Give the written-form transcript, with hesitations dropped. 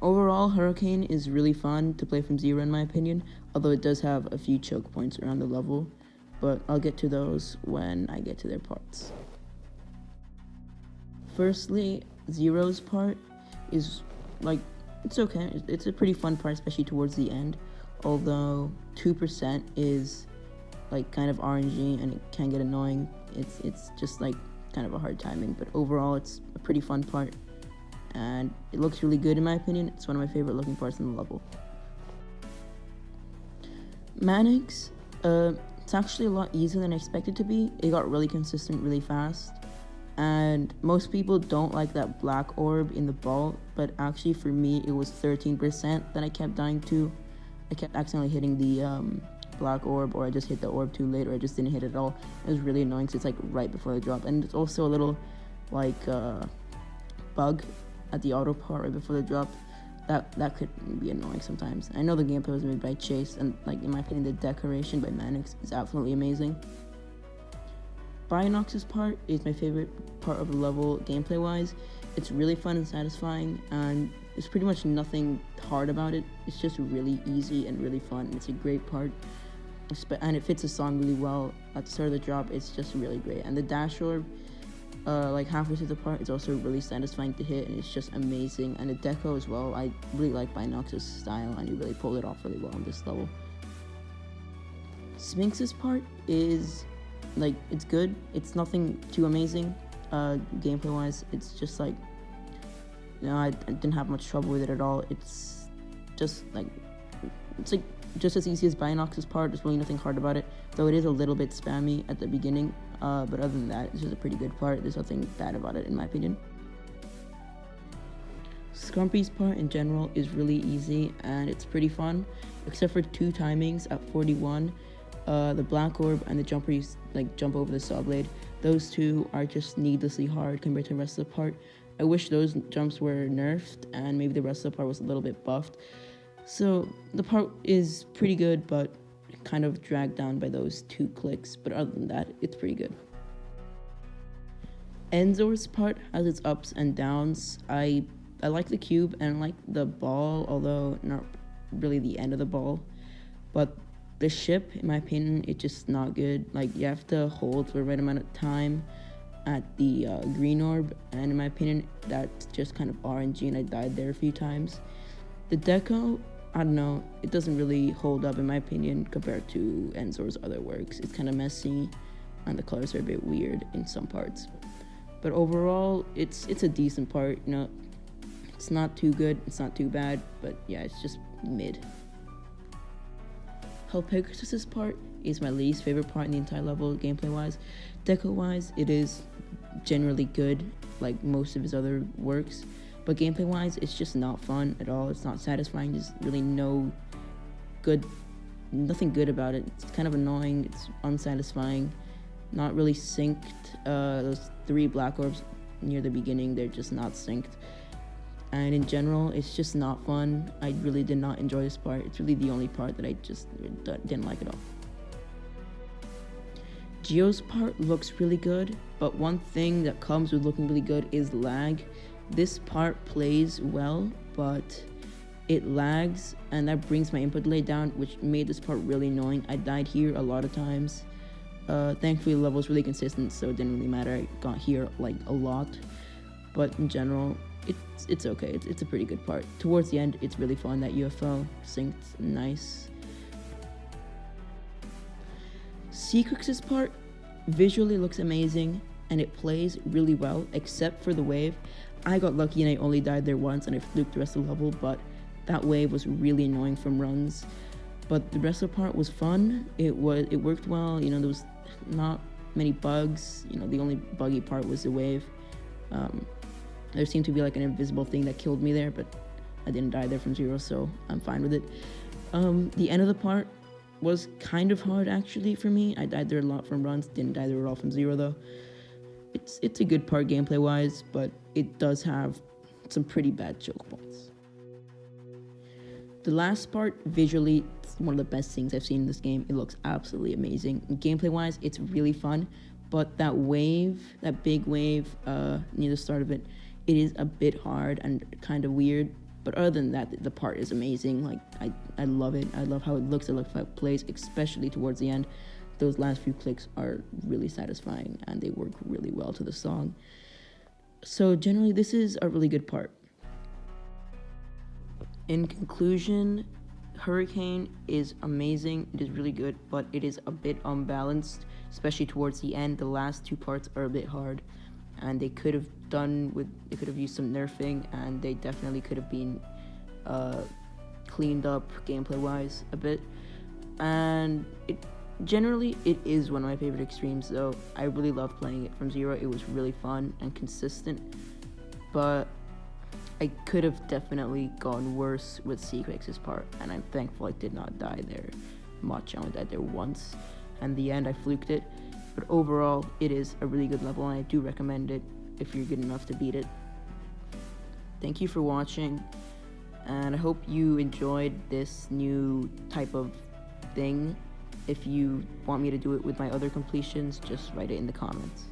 Overall, Hurricane is really fun to play from zero in my opinion, although it does have a few choke points around the level, but I'll get to those when I get to their parts. Firstly, Zero's part is like, it's okay, it's a pretty fun part, especially towards the end, although 2% is like kind of RNG and it can get annoying. It's just like kind of a hard timing, but overall it's a pretty fun part and it looks really good in my opinion. It's one of my favorite looking parts in the level. Bianox, it's actually a lot easier than I expected it to be. It got really consistent really fast, and most people don't like that black orb in the ball, but actually for me it was 13% that I kept dying to. I kept accidentally hitting the black orb, or I just hit the orb too late, or I just didn't hit it at all. It was really annoying because it's like right before the drop, and it's also a little like bug at the auto part right before the drop. That could be annoying sometimes. I know the gameplay was made by Chase, and like in my opinion the decoration by Bianox is absolutely amazing. Bianox's part is my favorite part of the level gameplay wise. It's really fun and satisfying, and there's pretty much nothing hard about it. It's just really easy and really fun. It's a great part, and it fits the song really well. At the start of the drop, it's just really great. And the dash orb, like halfway through the part, is also really satisfying to hit, and it's just amazing. And the deco as well, I really like Bianox's style, and he really pulled it off really well on this level. Sphinx's part is like, it's good. It's nothing too amazing gameplay wise. It's just like, you know, I didn't have much trouble with it at all. It's just like just as easy as Bianox's part. There's really nothing hard about it, though it is a little bit spammy at the beginning, but other than that, it's just a pretty good part. There's nothing bad about it in my opinion. Scrumpy's part in general is really easy and it's pretty fun, except for two timings at 41. The black orb and the jumper you like jump over the saw blade. Those two are just needlessly hard compared to the rest of the part. I wish those jumps were nerfed and maybe the rest of the part was a little bit buffed. So the part is pretty good, but kind of dragged down by those two clicks. But other than that, it's pretty good. Enzor's part has its ups and downs. I like the cube and I like the ball, although not really the end of the ball. But the ship, in my opinion, it's just not good. Like, you have to hold for the right amount of time at the green orb, and in my opinion, that's just kind of RNG, and I died there a few times. The deco, I don't know, it doesn't really hold up in my opinion compared to Enzor's other works. It's kind of messy, and the colors are a bit weird in some parts. But overall, it's a decent part, you know. It's not too good, it's not too bad, but yeah, it's just mid. Pegasus's part is my least favorite part in the entire level, gameplay wise. Deco wise, it is generally good, like most of his other works, but gameplay wise, it's just not fun at all. It's not satisfying. There's really nothing good about it. It's kind of annoying. It's unsatisfying, not really synced. Those three black orbs near the beginning, they're just not synced. And in general, it's just not fun. I really did not enjoy this part. It's really the only part that I just didn't like at all. Geo's part looks really good, but one thing that comes with looking really good is lag. This part plays well, but it lags, and that brings my input delay down, which made this part really annoying. I died here a lot of times. Thankfully, the level was really consistent, so it didn't really matter. I got here like a lot, but in general, it's okay. It's a pretty good part. Towards the end, it's really fun. That UFO synced nice. Secrex's part visually looks amazing and it plays really well, except for the wave. I got lucky and I only died there once and I fluked the rest of the level, but that wave was really annoying from runs. But the rest of the part was fun. It worked well. You know, there was not many bugs. You know, the only buggy part was the wave. There seemed to be like an invisible thing that killed me there, but I didn't die there from zero, so I'm fine with it. The end of the part, was kind of hard actually for me. I died there a lot from runs, didn't die there at all from zero though. It's a good part gameplay wise, but it does have some pretty bad choke points. The last part, visually, it's one of the best things I've seen in this game. It looks absolutely amazing. Gameplay wise, it's really fun, but that wave, that big wave near the start of it, it is a bit hard and kind of weird. But other than that, the part is amazing. Like, I love it. I love how it looks. I love how it plays, especially towards the end. Those last few clicks are really satisfying and they work really well to the song. So generally, this is a really good part. In conclusion, Hurricane is amazing. It is really good, but it is a bit unbalanced, especially towards the end. The last two parts are a bit hard, and they could have used some nerfing, and they definitely could have been cleaned up gameplay wise a bit. And generally it is one of my favorite extremes though. I really loved playing it from zero. It was really fun and consistent, but I could have definitely gone worse with Sequex's part, and I'm thankful I did not die there much. I only died there once, and the end I fluked it. But overall, it is a really good level, and I do recommend it if you're good enough to beat it. Thank you for watching, and I hope you enjoyed this new type of thing. If you want me to do it with my other completions, just write it in the comments.